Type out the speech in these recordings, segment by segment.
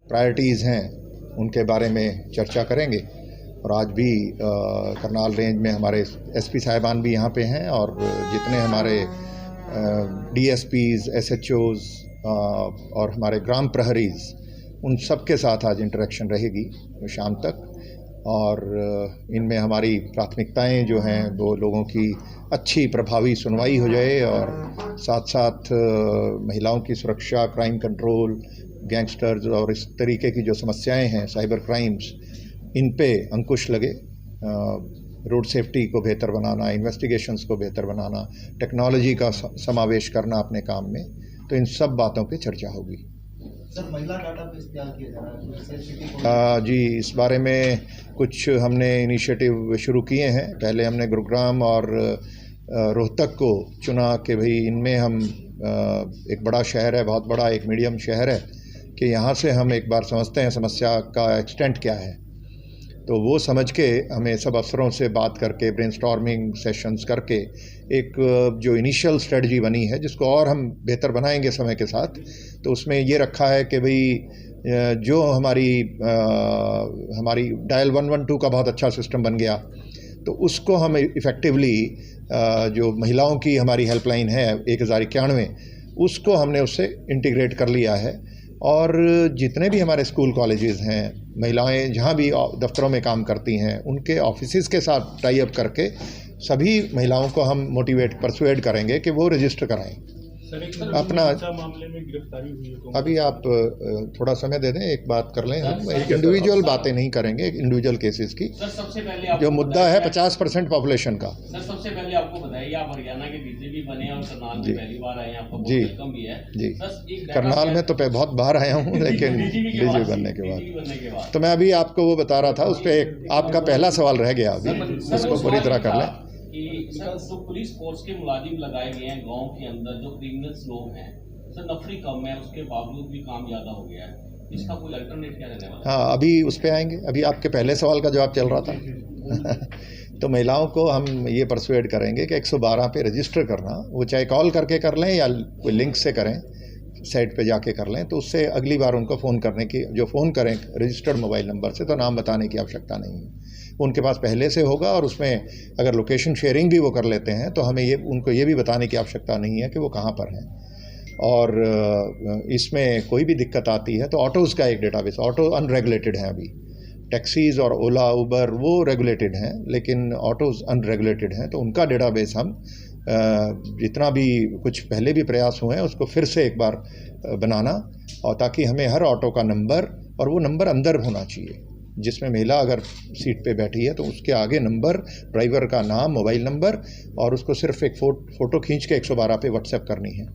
Priorities हैं उनके बारे में चर्चा करेंगे। और आज भी करनाल रेंज में हमारे एसपी साहिबान भी यहाँ पे हैं और जितने हमारे डीएसपीज़, एसएचओज़ और हमारे ग्राम प्रहरीज़, उन सब के साथ आज इंटरेक्शन रहेगी शाम तक। और इनमें हमारी प्राथमिकताएं जो हैं वो लोगों की अच्छी प्रभावी सुनवाई हो जाए और साथ साथ महिलाओं की सुरक्षा, क्राइम कंट्रोल, गैंगस्टर्स और इस तरीके की जो समस्याएं हैं, साइबर क्राइम्स, इन पे अंकुश लगे। रोड सेफ्टी को बेहतर बनाना, इन्वेस्टिगेशंस को बेहतर बनाना, टेक्नोलॉजी का समावेश करना अपने काम में, तो इन सब बातों पे चर्चा होगी। सर, महिला डाटाबेस तैयार किया जा रहा है, जी, इस बारे में कुछ हमने इनिशिएटिव शुरू किए हैं। पहले हमने गुरुग्राम और रोहतक को चुना कि भाई इनमें हम एक बड़ा शहर है, बहुत बड़ा एक मीडियम शहर है, कि यहाँ से हम एक बार समझते हैं समस्या का एक्सटेंट क्या है। तो वो समझ के हमें सब अफसरों से बात करके, ब्रेनस्टॉर्मिंग सेशंस करके एक जो इनिशियल स्ट्रेटजी बनी है, जिसको और हम बेहतर बनाएंगे समय के साथ, तो उसमें ये रखा है कि भाई जो हमारी डायल 112 का बहुत अच्छा सिस्टम बन गया, तो उसको हम इफ़ेक्टिवली जो महिलाओं की हमारी हेल्पलाइन है 1091, उसको हमने उससे इंटीग्रेट कर लिया है। और जितने भी हमारे स्कूल कॉलेजेस हैं, महिलाएं जहाँ भी दफ्तरों में काम करती हैं, उनके ऑफिसेज़ के साथ टाई अप करके सभी महिलाओं को हम परसुएड करेंगे कि वो रजिस्टर कराएं अपना। मामले में गिरफ्तारी हुई है, अभी आप थोड़ा समय दे दें, एक बात कर लें। हम इंडिविजुअल बातें नहीं करेंगे, इंडिविजुअल केसेस की। सर, सबसे पहले जो मुद्दा है 50% पॉपुलेशन का। सर, सबसे पहले आपको बताइए, आप हरियाणा के डीजी भी बने और करनाल में पहली बार आए हैं, आपका बहुत वेलकम भी है जी। सर, करनाल में तो बहुत बार आया हूँ, लेकिन डीजी बनने के बाद तो मैं अभी आपको वो बता रहा था। उस पर आपका पहला सवाल रह गया, अभी उसको पूरी तरह कर लें कि सर, जो पुलिस फोर्स के मुलाजिम लगाए गए हैं गांव के अंदर, जो क्रिमिनल्स लोग हैं सर, नफरी कम है, उसके बावजूद भी काम ज़्यादा हो गया है, इसका कोई अल्टरनेट क्या रहने वाला है? हाँ, अभी उस पर आएंगे। अभी आपके पहले सवाल का जवाब चल रहा था तो महिलाओं को हम ये परसुएड करेंगे कि 112 पे रजिस्टर करना, वो चाहे कॉल करके कर लें या कोई लिंक से करें, साइट पे जाके कर लें, तो उससे अगली बार उनको फ़ोन करने की, जो फ़ोन करें रजिस्टर्ड मोबाइल नंबर से, तो नाम बताने की आवश्यकता नहीं है, उनके पास पहले से होगा। और उसमें अगर लोकेशन शेयरिंग भी वो कर लेते हैं, तो हमें उनको ये भी बताने की आवश्यकता नहीं है कि वो कहाँ पर हैं। और इसमें कोई भी दिक्कत आती है तो ऑटोज़ का एक डेटाबेस, ऑटो अनरेगुलेटेड हैं अभी, टैक्सीज़ और ओला, उबर वो रेगुलेटेड हैं, लेकिन ऑटोज़ अनरेगुलेटेड हैं, तो उनका डेटाबेस हम जितना भी कुछ पहले भी प्रयास हुए हैं उसको फिर से एक बार बनाना, और ताकि हमें हर ऑटो का नंबर, और वो नंबर अंदर होना चाहिए, जिसमें महिला अगर सीट पे बैठी है तो उसके आगे नंबर, ड्राइवर का नाम, मोबाइल नंबर, और उसको सिर्फ एक फ़ोटो खींच के 112 पे व्हाट्सएप करनी है।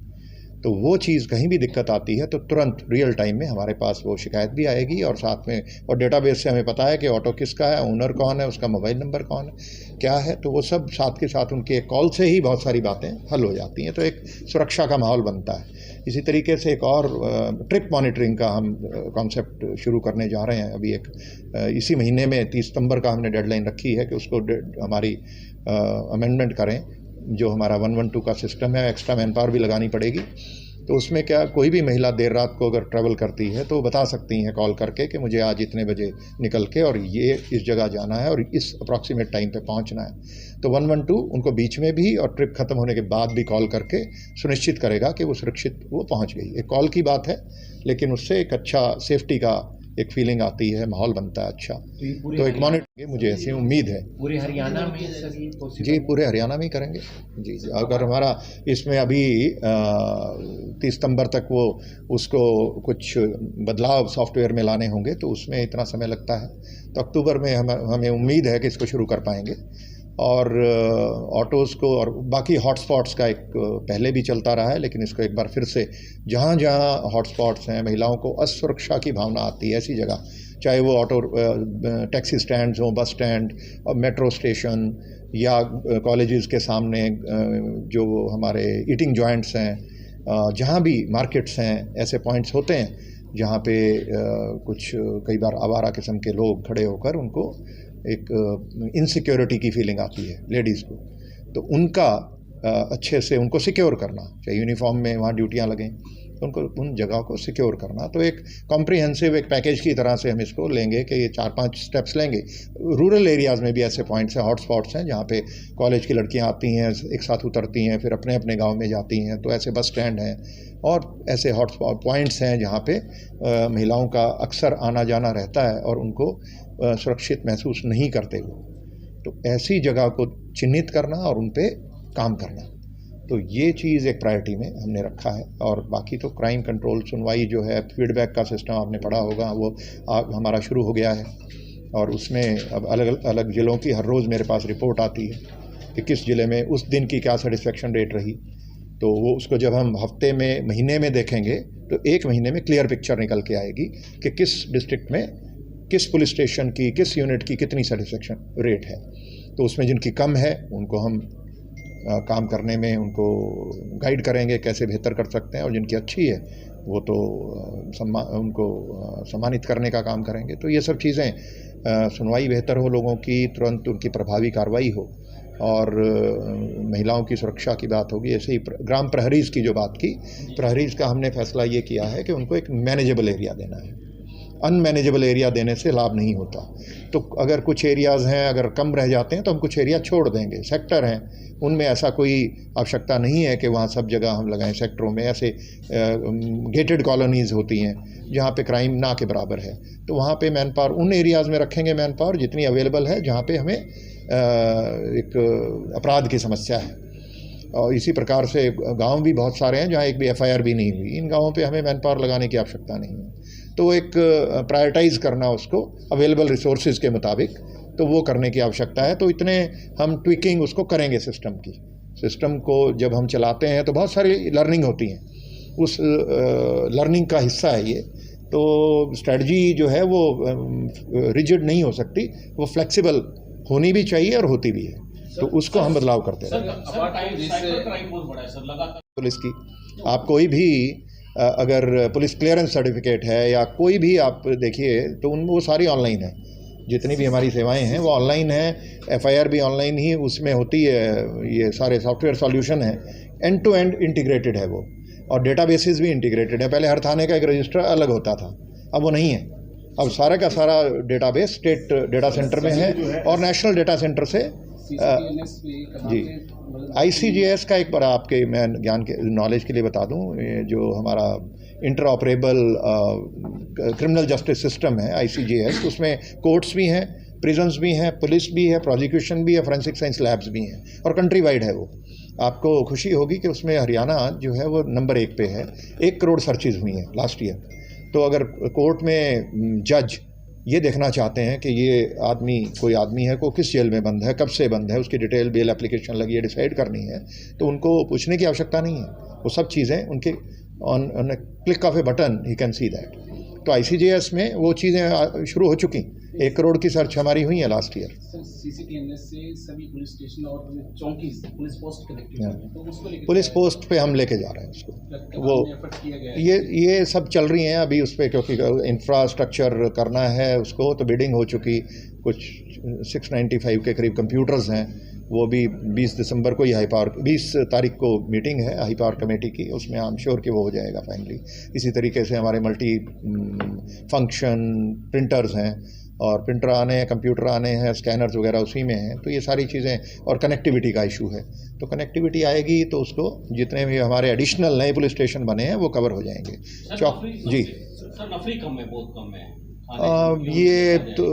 तो वो चीज़ कहीं भी दिक्कत आती है तो तुरंत रियल टाइम में हमारे पास वो शिकायत भी आएगी, और साथ में और डेटाबेस से हमें पता है कि ऑटो किसका है, ओनर कौन है, उसका मोबाइल नंबर कौन है, क्या है, तो वो सब साथ के साथ उनके कॉल से ही बहुत सारी बातें हल हो जाती हैं, तो एक सुरक्षा का माहौल बनता है। इसी तरीके से एक और ट्रिप मॉनिटरिंग का हम कॉन्सेप्ट शुरू करने जा रहे हैं। अभी एक इसी महीने में 30 सितंबर का हमने डेडलाइन रखी है कि उसको हमारी अमेंडमेंट करें। जो हमारा 112 का सिस्टम है, एक्स्ट्रा मैन पावर भी लगानी पड़ेगी, तो उसमें क्या, कोई भी महिला देर रात को अगर ट्रैवल करती है तो बता सकती हैं कॉल करके कि मुझे आज इतने बजे निकल के और ये इस जगह जाना है और इस अप्रॉक्सीमेट टाइम पे पहुंचना है। तो 112 उनको बीच में भी और ट्रिप ख़त्म होने के बाद भी कॉल करके सुनिश्चित करेगा कि वो सुरक्षित वो पहुंच गई। एक कॉल की बात है, लेकिन उससे एक अच्छा सेफ्टी का एक फीलिंग आती है, माहौल बनता है अच्छा। तो एक मॉनिटरिंग मुझे ऐसी उम्मीद है पूरे हरियाणा में जी, पूरे हरियाणा में ही करेंगे जी। अगर हमारा इसमें अभी 30 सितंबर तक वो उसको कुछ बदलाव सॉफ्टवेयर में लाने होंगे तो उसमें इतना समय लगता है, तो अक्टूबर में हमें उम्मीद है कि इसको शुरू कर पाएंगे। और ऑटोज़ को और बाकी हॉटस्पॉट्स का एक पहले भी चलता रहा है, लेकिन इसको एक बार फिर से जहाँ जहाँ हॉटस्पॉट्स हैं, महिलाओं को असुरक्षा की भावना आती है ऐसी जगह, चाहे वो ऑटो टैक्सी स्टैंड्स हों, बस स्टैंड और मेट्रो स्टेशन, या कॉलेजेस के सामने जो हमारे ईटिंग जॉइंट्स हैं, जहाँ भी मार्केट्स हैं, ऐसे पॉइंट्स होते हैं जहाँ पे कुछ कई बार आवारा किस्म के लोग खड़े होकर उनको एक इनसिक्योरिटी की फीलिंग आती है लेडीज़ को, तो उनका अच्छे से उनको सिक्योर करना, चाहे यूनिफॉर्म में वहाँ ड्यूटियाँ लगें, तो उनको उन जगह को सिक्योर करना। तो एक कॉम्प्रिहेंसिव एक पैकेज की तरह से हम इसको लेंगे कि ये 4-5 स्टेप्स लेंगे। रूरल एरियाज़ में भी ऐसे पॉइंट्स हैं, हॉटस्पॉट्स हैं, जहाँ पे कॉलेज की लड़कियाँ आती हैं, एक साथ उतरती हैं, फिर अपने अपने गाँव में जाती हैं। तो ऐसे बस स्टैंड हैं और ऐसे हॉटस्पॉट पॉइंट्स हैं जहाँ पे महिलाओं का अक्सर आना जाना रहता है और उनको सुरक्षित महसूस नहीं करते वो। तो ऐसी जगह को चिन्हित करना और उन पे काम करना, तो ये चीज़ एक प्रायोरिटी में हमने रखा है। और बाकी तो क्राइम कंट्रोल, सुनवाई जो है, फीडबैक का सिस्टम आपने पढ़ा होगा, वो हमारा शुरू हो गया है। और उसमें अब अलग अलग ज़िलों की हर रोज़ मेरे पास रिपोर्ट आती है कि किस ज़िले में उस दिन की क्या सेटिस्फेक्शन रेट रही। तो वो उसको जब हम हफ्ते में, महीने में देखेंगे तो एक महीने में क्लियर पिक्चर निकल के आएगी कि किस डिस्ट्रिक्ट में, किस पुलिस स्टेशन की, किस यूनिट की कितनी सेटिस्फेक्शन रेट है। तो उसमें जिनकी कम है उनको हम काम करने में उनको गाइड करेंगे कैसे बेहतर कर सकते हैं, और जिनकी अच्छी है वो तो उनको सम्मानित करने का काम करेंगे। तो ये सब चीज़ें, सुनवाई बेहतर हो लोगों की, तुरंत उनकी प्रभावी कार्रवाई हो, और महिलाओं की सुरक्षा की बात होगी। ऐसे ही ग्राम प्रहरीज की जो बात की, प्रहरीज का हमने फैसला ये किया है कि उनको एक मैनेजेबल एरिया देना है। अनमैनेजेबल एरिया देने से लाभ नहीं होता। तो अगर कुछ एरियाज़ हैं, अगर कम रह जाते हैं तो हम कुछ एरिया छोड़ देंगे। सेक्टर हैं, उनमें ऐसा कोई आवश्यकता नहीं है कि वहाँ सब जगह हम लगाएं। सेक्टरों में ऐसे गेटेड कॉलोनीज़ होती हैं जहाँ पे क्राइम ना के बराबर है, तो वहाँ पे मैन पावर उन एरियाज़ में रखेंगे, मैन पावर जितनी अवेलेबल है जहाँ पे हमें एक अपराध की समस्या है। और इसी प्रकार से गांव भी बहुत सारे हैं जहाँ एक भी एफआईआर भी नहीं हुई, इन गाँवों पे हमें मैन पावर लगाने की आवश्यकता नहीं है। तो एक प्रायोरिटाइज़ करना उसको अवेलेबल रिसोर्सेज के मुताबिक, तो वो करने की आवश्यकता है। तो इतने हम ट्विकिंग उसको करेंगे सिस्टम की। सिस्टम को जब हम चलाते हैं तो बहुत सारी लर्निंग होती हैं, उस लर्निंग का हिस्सा है ये। तो स्ट्रेटजी जो है वो रिजिड नहीं हो सकती, वो फ्लेक्सिबल होनी भी चाहिए और होती भी है। तो उसको हम बदलाव करते हैं। पुलिस की आप कोई भी अगर पुलिस क्लियरेंस सर्टिफिकेट है या कोई भी आप देखिए तो वो सारी ऑनलाइन है। जितनी भी हमारी सेवाएं हैं वो ऑनलाइन है, एफआईआर भी ऑनलाइन ही उसमें होती है। ये सारे सॉफ्टवेयर सॉल्यूशन है, एंड टू एंड इंटीग्रेटेड है वो, और डेटाबेसेस भी इंटीग्रेटेड है। पहले हर थाने का एक रजिस्टर अलग होता था, अब वो नहीं है। अब सारा का सारा डेटाबेस स्टेट डेटा सेंटर में है और नेशनल डेटा सेंटर से जी। ICGS का एक बार आपके मैं ज्ञान के नॉलेज के लिए बता दूं, जो हमारा inter operable criminal justice system है ICGS, उसमें कोर्ट्स भी हैं, प्रिजन्स भी हैं, पुलिस भी है, प्रोसिक्यूशन भी है, फोरेंसिक साइंस लैब्स भी हैं, और कंट्री वाइड है वो। आपको खुशी होगी कि उसमें हरियाणा जो है वो नंबर 1 पे है। 1 करोड़ सर्चेज हुई हैं लास्ट ईयर। तो अगर कोर्ट में जज ये देखना चाहते हैं कि ये आदमी, कोई आदमी है, को किस जेल में बंद है, कब से बंद है, उसकी डिटेल बेल एप्लीकेशन लगी है, डिसाइड करनी है, तो उनको पूछने की आवश्यकता नहीं है। वो सब चीज़ें उनके on click of A button he can see that. तो ICGS में वो चीज़ें शुरू हो चुकी। 1 करोड़ की सर्च हमारी हुई है लास्ट ईयर। CCTVNS से सभी पुलिस स्टेशन और चौकी पुलिस पोस्ट कनेक्टेड हैं, तो उसको लेके पुलिस पोस्ट पे हम लेके जा रहे हैं उसको। वो ये सब चल रही हैं अभी उस पर, क्योंकि इंफ्रास्ट्रक्चर करना है उसको। तो बिडिंग हो चुकी, कुछ 695 के करीब कंप्यूटर्स हैं, वो भी 20 दिसंबर को ही 20 तारीख को मीटिंग है हाई पावर कमेटी की, उसमें आई एम श्योर कि वो हो जाएगा फाइनली। इसी तरीके से हमारे मल्टी फंक्शन प्रिंटर्स हैं, और प्रिंटर आने हैं, कंप्यूटर आने हैं, स्कैनर्स वगैरह उसी में हैं। तो ये सारी चीज़ें, और कनेक्टिविटी का इशू है। तो कनेक्टिविटी आएगी तो उसको जितने भी हमारे एडिशनल नए पुलिस स्टेशन बने हैं वो कवर हो जाएंगे। जी सर, नफरी कम है, बहुत कम है। ये तो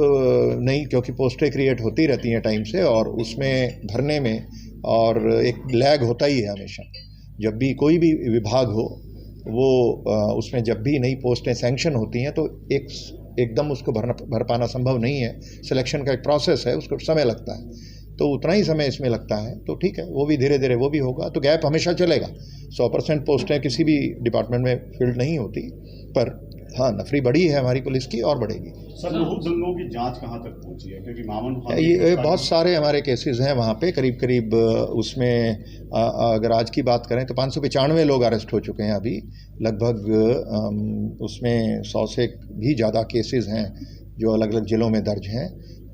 नहीं, क्योंकि पोस्टें क्रिएट होती रहती हैं टाइम से, और उसमें भरने में और एक लैग होता ही है हमेशा। जब भी कोई भी विभाग हो, वो उसमें जब भी नई पोस्टें सैंक्शन होती हैं तो एकदम उसको भर पाना संभव नहीं है। सिलेक्शन का एक प्रोसेस है, उसको समय लगता है, तो उतना ही समय इसमें लगता है। तो ठीक है, वो भी धीरे धीरे वो भी होगा। तो गैप हमेशा चलेगा। 100% पोस्टें किसी भी डिपार्टमेंट में फिल्ड नहीं होती, पर हाँ, नफरी बड़ी है हमारी पुलिस की और बढ़ेगी। सर, लघु दंगों की जांच कहाँ तक पहुंची है? क्योंकि मामन ये बहुत सारे हमारे केसेस हैं वहाँ पे, करीब उसमें अगर आज की बात करें तो 595 लोग अरेस्ट हो चुके हैं अभी लगभग। उसमें 100 से भी ज़्यादा केसेस हैं जो अलग अलग ज़िलों में दर्ज हैं,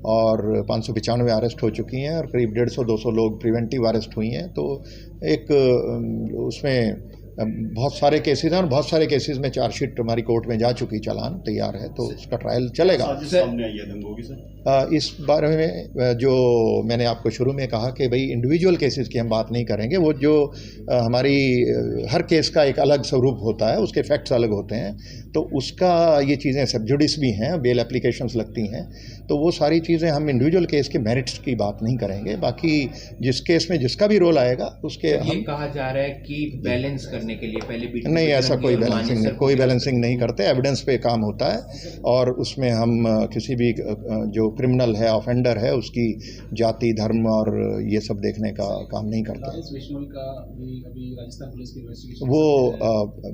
और 595 अरेस्ट हो चुकी हैं, और करीब 150-200 लोग प्रिवेंटिव अरेस्ट हुई हैं। तो एक उसमें बहुत सारे केसेस हैं और बहुत सारे केसेस में चार्जशीट हमारी कोर्ट में जा चुकी, चालान तैयार है, तो उसका ट्रायल चलेगा। सामने आई है दंगों की सर, इस बारे में जो मैंने आपको शुरू में कहा कि भाई इंडिविजुअल केसेस की हम बात नहीं करेंगे, वो जो हमारी हर केस का एक अलग स्वरूप होता है, उसके फैक्ट्स अलग होते हैं, तो उसका ये चीज़ें सब जुडिस भी हैं, बेल एप्लीकेशंस लगती हैं, तो वो सारी चीज़ें हम इंडिविजुअल केस के मेरिट्स की बात नहीं करेंगे। बाकी जिस केस में जिसका भी रोल आएगा उसके हम कहा जा रहा है कि बैलेंस करने के लिए पहले नहीं, ऐसा कोई बैलेंसिंग नहीं करते, एविडेंस पे काम होता है और उसमें हम किसी भी जो क्रिमिनल है, ऑफेंडर है, उसकी जाति, धर्म और ये सब देखने का काम नहीं करते। अभी राजस्थान पुलिस की इन्वेस्टिगेशन वो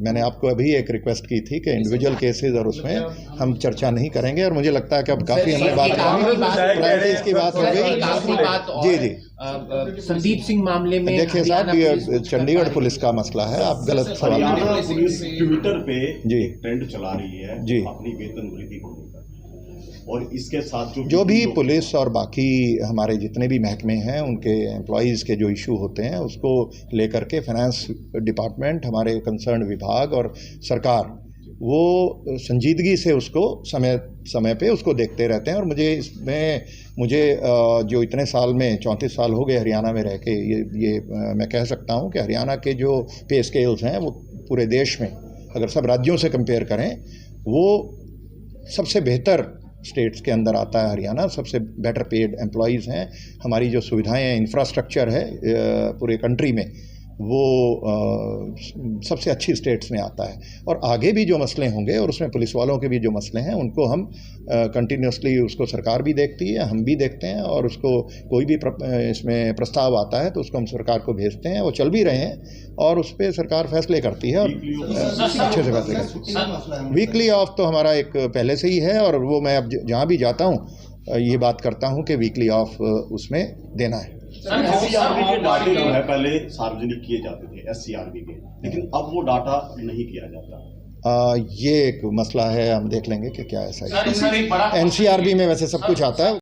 मैंने आपको अभी एक रिक्वेस्ट की थी कि इंडिविजुअल केसेस और उसमें हम चर्चा नहीं करेंगे, और मुझे लगता है कि अब काफ़ी हमने बात प्राइवेटाइज की बात हो गई। जी जी, संदीप सिंह मामले में देखिए साहब, ये चंडीगढ़ पुलिस का मसला है, आप गलत सवाल हरियाणा पुलिस ट्विटर पे जी ट्रेंड चला रही है जी अपनी वेतन वृद्धि को लेकर, और इसके साथ जो भी पुलिस और बाकी हमारे जितने भी महकमे हैं उनके एम्प्लॉयज़ के जो इशू होते हैं उसको लेकर के फाइनेंस डिपार्टमेंट, हमारे कंसर्न विभाग और सरकार वो संजीदगी से उसको समय पे उसको देखते रहते हैं। और मुझे जो इतने साल में 34 साल हो गए हरियाणा में रह के, ये मैं कह सकता हूँ कि हरियाणा के जो पे स्केल्स हैं वो पूरे देश में अगर सब राज्यों से कंपेयर करें, वो सबसे बेहतर स्टेट्स के अंदर आता है हरियाणा। सबसे बेटर पेड एम्प्लॉयज़ हैं, हमारी जो सुविधाएं हैं, इंफ्रास्ट्रक्चर है पूरे कंट्री में, वो सबसे अच्छी स्टेट्स में आता है। और आगे भी जो मसले होंगे और उसमें पुलिस वालों के भी जो मसले हैं उनको हम कंटिन्यूसली, उसको सरकार भी देखती है, हम भी देखते हैं, और उसको कोई भी इसमें प्रस्ताव आता है तो उसको हम सरकार को भेजते हैं, वो चल भी रहे हैं और उस पर सरकार फैसले करती है और अच्छे से फैसले करती है। वीकली ऑफ तो हमारा एक पहले से ही है, और वो मैं अब जहाँ भी जाता हूँ ये बात करता हूँ कि वीकली ऑफ उसमें देना है। SCRB के डाटे जो है पहले सार्वजनिक किए जाते थे SCRB के, लेकिन अब वो डाटा नहीं किया जाता। ये एक मसला है, हम देख लेंगे कि क्या ऐसा है। NCRB में वैसे सब कुछ आता है।